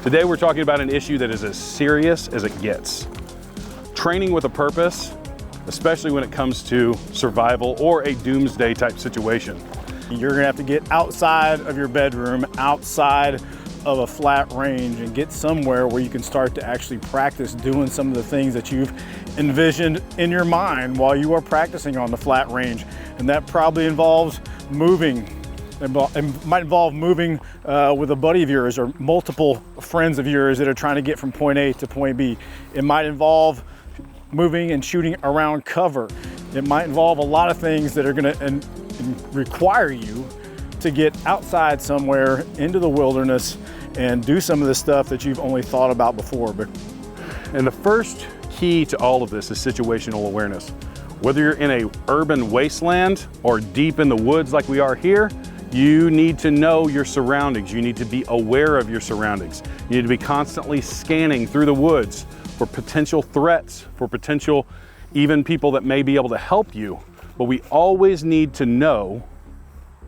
Today we're talking about an issue that is as serious as it gets. Training with a purpose, especially when it comes to survival or a doomsday type situation. You're gonna have to get outside of your bedroom, outside of a flat range, and get somewhere where you can start to actually practice doing some of the things that you've envisioned in your mind while you are practicing on the flat range. And that probably involves moving. It might involve moving with a buddy of yours or multiple friends of yours that are trying to get from point A to point B. It might involve moving and shooting around cover. It might involve a lot of things that are gonna require you to get outside somewhere into the wilderness and do some of the stuff that you've only thought about before. And the first key to all of this is situational awareness. Whether you're in a urban wasteland or deep in the woods like we are here, you need to know your surroundings. You need to be aware of your surroundings. You need to be constantly scanning through the woods for potential threats, for potential even people that may be able to help you. But we always need to know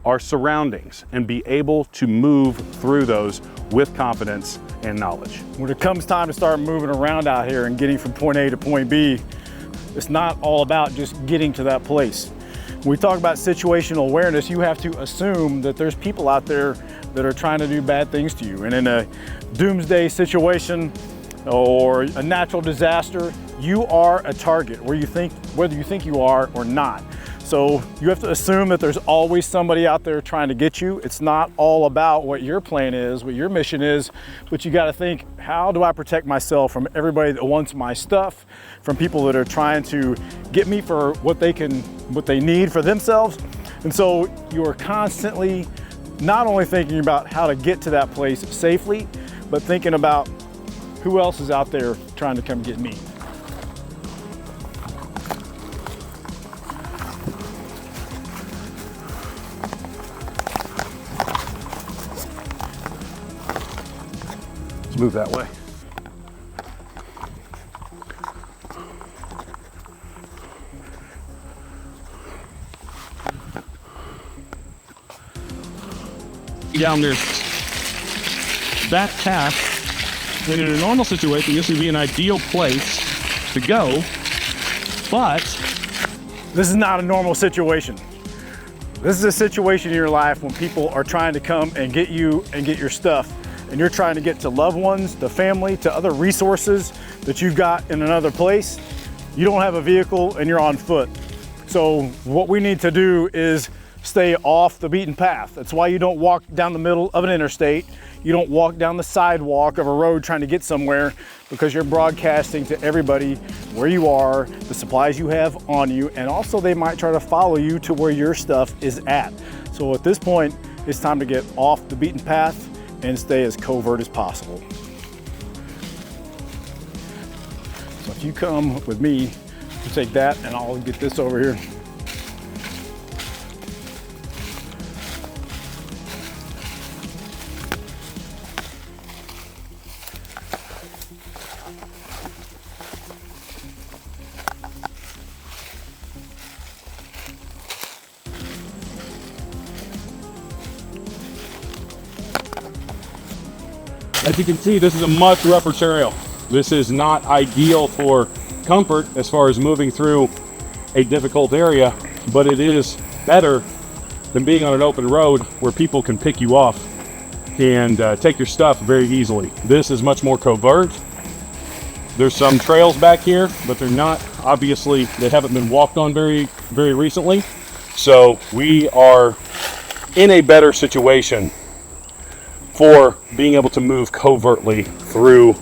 our surroundings and be able to move through those with confidence and knowledge. When it comes time to start moving around out here and getting from point A to point B, it's not all about just getting to that place. When we talk about situational awareness, you have to assume that there's people out there that are trying to do bad things to you. And in a doomsday situation or a natural disaster, you are a target, whether you think you are or not. So you have to assume that there's always somebody out there trying to get you. It's not all about what your plan is, what your mission is, but you got to think, how do I protect myself from everybody that wants my stuff, from people that are trying to get me for what they need for themselves? And so you are constantly not only thinking about how to get to that place safely, but thinking about who else is out there trying to come get me. Let's move that way. Down there, that path, and in a normal situation, this would be an ideal place to go, but this is not a normal situation. This is a situation in your life when people are trying to come and get you and get your stuff, and you're trying to get to loved ones, to family, to other resources that you've got in another place. You don't have a vehicle and you're on foot. So what we need to do is stay off the beaten path. That's why you don't walk down the middle of an interstate. You don't walk down the sidewalk of a road trying to get somewhere, because you're broadcasting to everybody where you are, the supplies you have on you, and also they might try to follow you to where your stuff is at. So at this point, it's time to get off the beaten path and stay as covert as possible. So if you come with me, you take that and I'll get this over here. as you can see, this is a much rougher trail. This is not ideal for comfort as far as moving through a difficult area, but it is better than being on an open road where people can pick you off and take your stuff very easily. This is much more covert. There's some trails back here, but they're not, obviously, they haven't been walked on very recently. So we are in a better situation for being able to move covertly through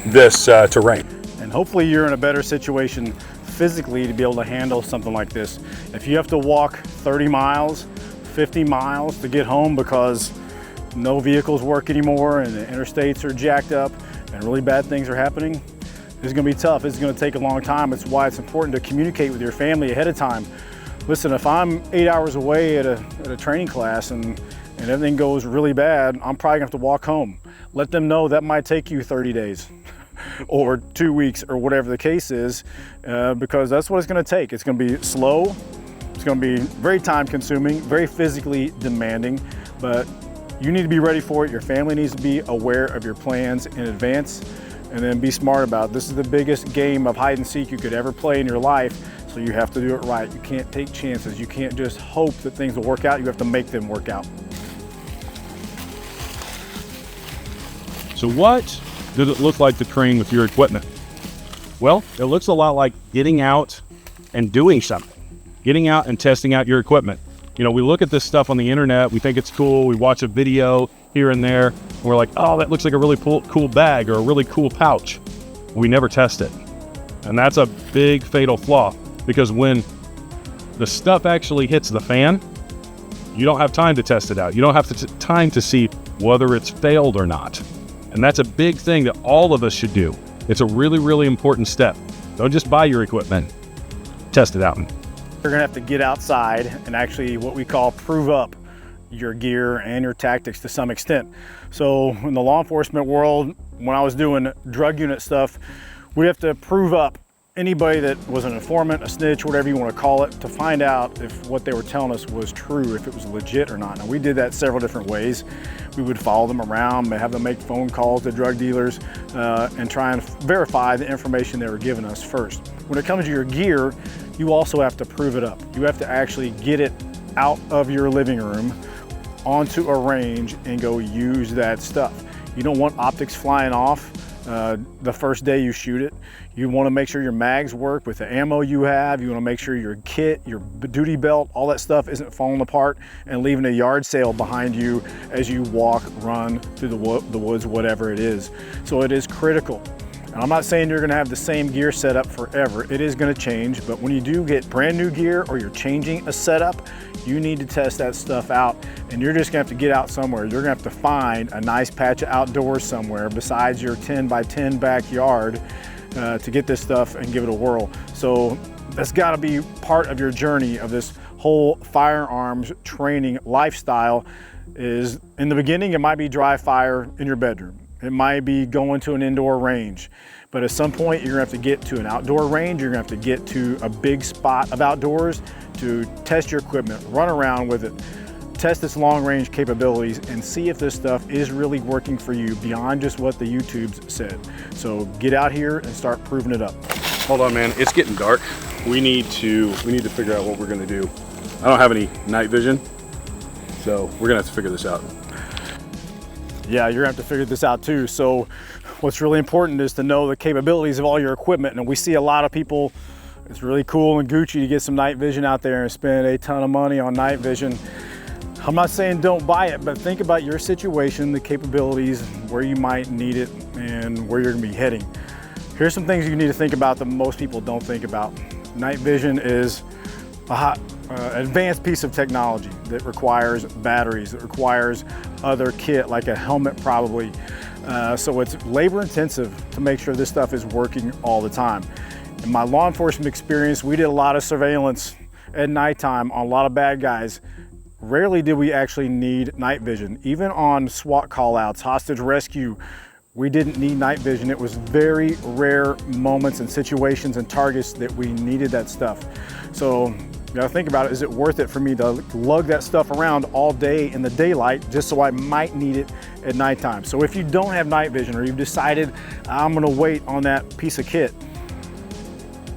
this terrain. And hopefully you're in a better situation physically to be able to handle something like this. If you have to walk 30 miles, 50 miles to get home because no vehicles work anymore and the interstates are jacked up and really bad things are happening, it's gonna be tough. It's gonna take a long time. It's why it's important to communicate with your family ahead of time. Listen, if I'm 8 hours away at a training class and everything goes really bad, I'm probably gonna have to walk home. Let them know that might take you 30 days or 2 weeks or whatever the case is, because that's what it's gonna take. It's gonna be slow, it's gonna be very time consuming, very physically demanding, but you need to be ready for it. Your family needs to be aware of your plans in advance, and then be smart about it. This is the biggest game of hide and seek you could ever play in your life, so you have to do it right. You can't take chances. You can't just hope that things will work out. You have to make them work out. So what does it look like to train with your equipment? Well, it looks a lot like getting out and doing something. Getting out and testing out your equipment. You know, we look at this stuff on the internet, we think it's cool, we watch a video here and there, and we're like, oh, that looks like a really cool bag or a really cool pouch. We never test it. And that's a big fatal flaw, because when the stuff actually hits the fan, you don't have time to test it out. You don't have time to see whether it's failed or not. And that's a big thing that all of us should do. It's a really, really important step. Don't just buy your equipment, test it out. You're gonna have to get outside and actually what we call prove up your gear and your tactics to some extent. So in the law enforcement world, when I was doing drug unit stuff, we have to prove up anybody that was an informant, a snitch, whatever you want to call it, to find out if what they were telling us was true, if it was legit or not. Now, we did that several different ways. We would follow them around, have them make phone calls to drug dealers, and try and verify the information they were giving us first. When it comes to your gear, you also have to prove it up. You have to actually get it out of your living room onto a range and go use that stuff. You don't want optics flying off the first day you shoot it. You want to make sure your mags work with the ammo you have. You want to make sure your kit, your duty belt, all that stuff isn't falling apart and leaving a yard sale behind you as you walk, run through the woods, whatever it is. So it is critical. And I'm not saying you're going to have the same gear setup forever. It is going to change, but when you do get brand new gear or you're changing a setup, you need to test that stuff out, and you're just gonna have to get out somewhere. You're gonna have to find a nice patch of outdoors somewhere besides your 10 by 10 backyard to get this stuff and give it a whirl. So that's gotta be part of your journey of this whole firearms training lifestyle. Is in the beginning, it might be dry fire in your bedroom. It might be going to an indoor range. But at some point, you're gonna have to get to an outdoor range. You're gonna have to get to a big spot of outdoors to test your equipment, run around with it, test its long range capabilities, and see if this stuff is really working for you beyond just what the YouTubes said. So get out here and start proving it up. Hold on, man, it's getting dark. We need to figure out what we're gonna do. I don't have any night vision, so we're gonna have to figure this out. Yeah, you're gonna have to figure this out too. So what's really important is to know the capabilities of all your equipment. And we see a lot of people, it's really cool and Gucci to get some night vision out there and spend a ton of money on night vision. I'm not saying don't buy it, but think about your situation, the capabilities, where you might need it, and where you're gonna be heading. Here's some things you need to think about that most people don't think about. Night vision is a advanced piece of technology that requires batteries, that requires other kit, like a helmet probably. So it's labor intensive to make sure this stuff is working all the time. In my law enforcement experience, we did a lot of surveillance at nighttime on a lot of bad guys. Rarely did we actually need night vision. Even on SWAT call-outs, hostage rescue, we didn't need night vision. It was very rare moments and situations and targets that we needed that stuff. So you gotta think about it. Is it worth it for me to lug that stuff around all day in the daylight just so I might need it at nighttime? So if you don't have night vision, or you've decided I'm gonna wait on that piece of kit,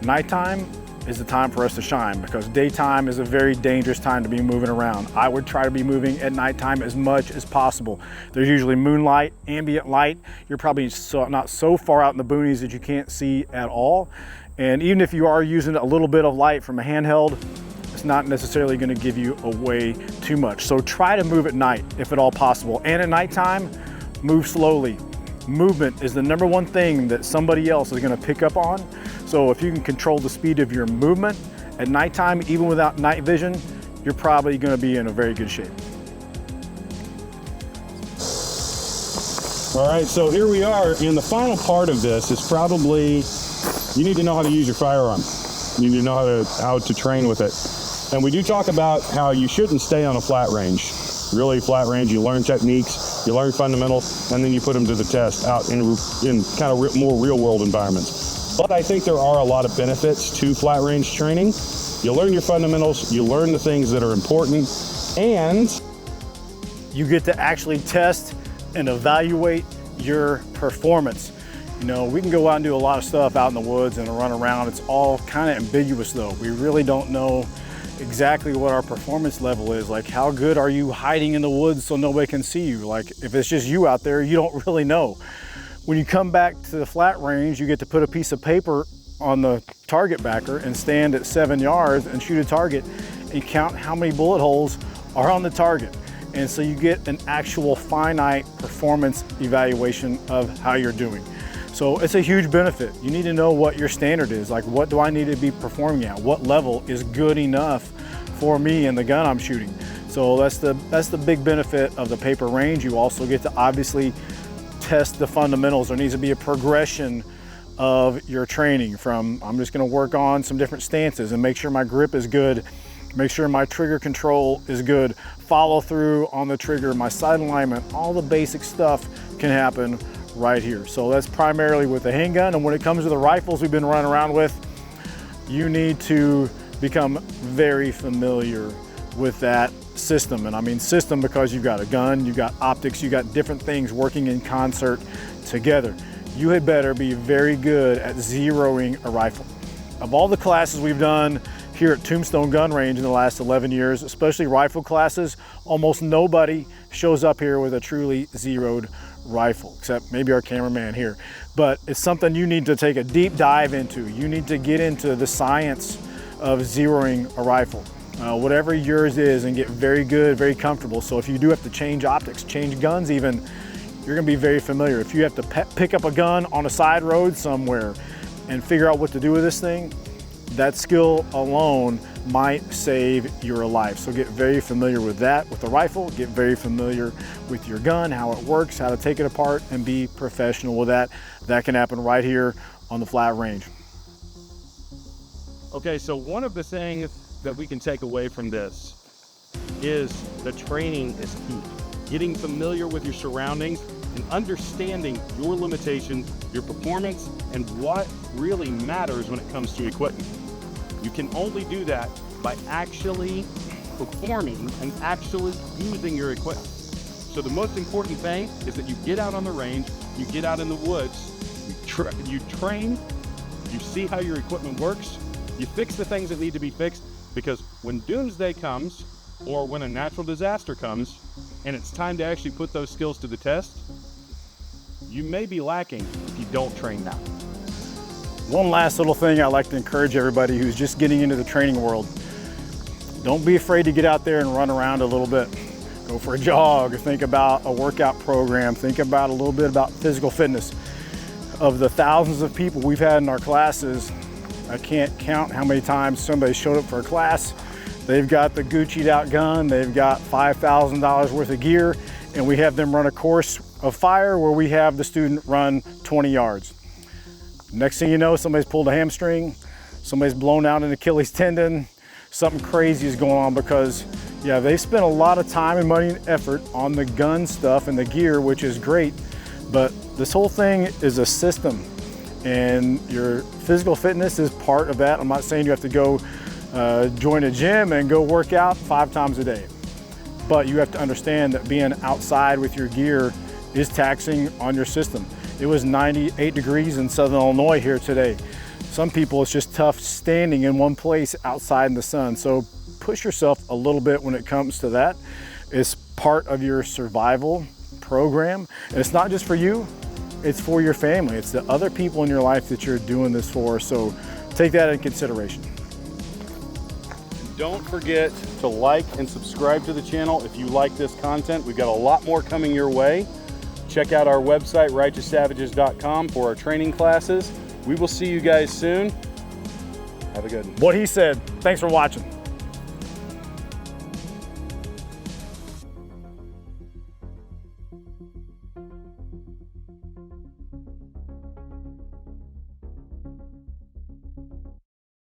nighttime is the time for us to shine, because daytime is a very dangerous time to be moving around. I would try to be moving at nighttime as much as possible. There's usually moonlight, ambient light. You're probably not so far out in the boonies that you can't see at all. And even if you are using a little bit of light from a handheld, it's not necessarily going to give you away too much. So try to move at night if at all possible. And at nighttime, move slowly. Movement is the #1 thing that somebody else is going to pick up on. So if you can control the speed of your movement at nighttime, even without night vision, you're probably going to be in a very good shape. All right, so here we are, and the final part of this is probably, you need to know how to use your firearm. You need to know how to train with it. And we do talk about how you shouldn't stay on a flat range. Really flat range, you learn techniques, you learn fundamentals, and then you put them to the test out in kind of more real world environments. But I think there are a lot of benefits to flat range training. You learn your fundamentals, you learn the things that are important, and you get to actually test and evaluate your performance. You know, we can go out and do a lot of stuff out in the woods and run around. It's all kind of ambiguous though. We really don't know exactly what our performance level is. Like, how good are you hiding in the woods so nobody can see you? Like, if it's just you out there, you don't really know. When you come back to the flat range, you get to put a piece of paper on the target backer and stand at 7 yards and shoot a target and count how many bullet holes are on the target. And so you get an actual finite performance evaluation of how you're doing. So it's a huge benefit. You need to know what your standard is. Like, what do I need to be performing at? What level is good enough for me and the gun I'm shooting? So that's the big benefit of the paper range. You also get to obviously test the fundamentals. There needs to be a progression of your training from, I'm just gonna work on some different stances and make sure my grip is good, make sure my trigger control is good, follow through on the trigger, my sight alignment, all the basic stuff can happen right here. So that's primarily with the handgun. And when it comes to the rifles we've been running around with, you need to become very familiar with that system. And I mean system because you've got a gun, you've got optics, you've got different things working in concert together. You had better be very good at zeroing a rifle. Of all the classes we've done here at Tombstone Gun Range in the last 11 years, especially rifle classes, almost nobody shows up here with a truly zeroed rifle, except maybe our cameraman here. But it's something you need to take a deep dive into. You need to get into the science of zeroing a rifle, whatever yours is, and get very good, very comfortable. So if you do have to change optics, change guns even, you're gonna be very familiar. If you have to pick up a gun on a side road somewhere and figure out what to do with this thing, that skill alone might save your life. So get very familiar with that, with the rifle, get very familiar with your gun, how it works, how to take it apart, and be professional with that. That can happen right here on the flat range. Okay, so one of the things that we can take away from this is the training is key. Getting familiar with your surroundings and understanding your limitations, your performance, and what really matters when it comes to equipment. You can only do that by actually performing and actually using your equipment. So the most important thing is that you get out on the range, you get out in the woods, you train, you see how your equipment works, you fix the things that need to be fixed, because when doomsday comes, or when a natural disaster comes, and it's time to actually put those skills to the test, you may be lacking if you don't train now. One last little thing I'd like to encourage everybody who's just getting into the training world. Don't be afraid to get out there and run around a little bit. Go for a jog, or think about a workout program, think about a little bit about physical fitness. Of the thousands of people we've had in our classes, I can't count how many times somebody showed up for a class. They've got the Gucci'd out gun, they've got $5,000 worth of gear, and we have them run a course of fire where we have the student run 20 yards. Next thing you know, somebody's pulled a hamstring, somebody's blown out an Achilles tendon, something crazy is going on because, yeah, they spent a lot of time and money and effort on the gun stuff and the gear, which is great, but this whole thing is a system, and your physical fitness is part of that. I'm not saying you have to go join a gym and go work out 5 times a day, but you have to understand that being outside with your gear is taxing on your system. It was 98 degrees in Southern Illinois here today. Some people, it's just tough standing in one place outside in the sun. So push yourself a little bit when it comes to that. It's part of your survival program. And it's not just for you, it's for your family. It's the other people in your life that you're doing this for. So take that into consideration. Don't forget to like and subscribe to the channel if you like this content. We've got a lot more coming your way. Check out our website, righteoussavages.com, for our training classes. We will see you guys soon. Have a good one. What he said. Thanks for watching.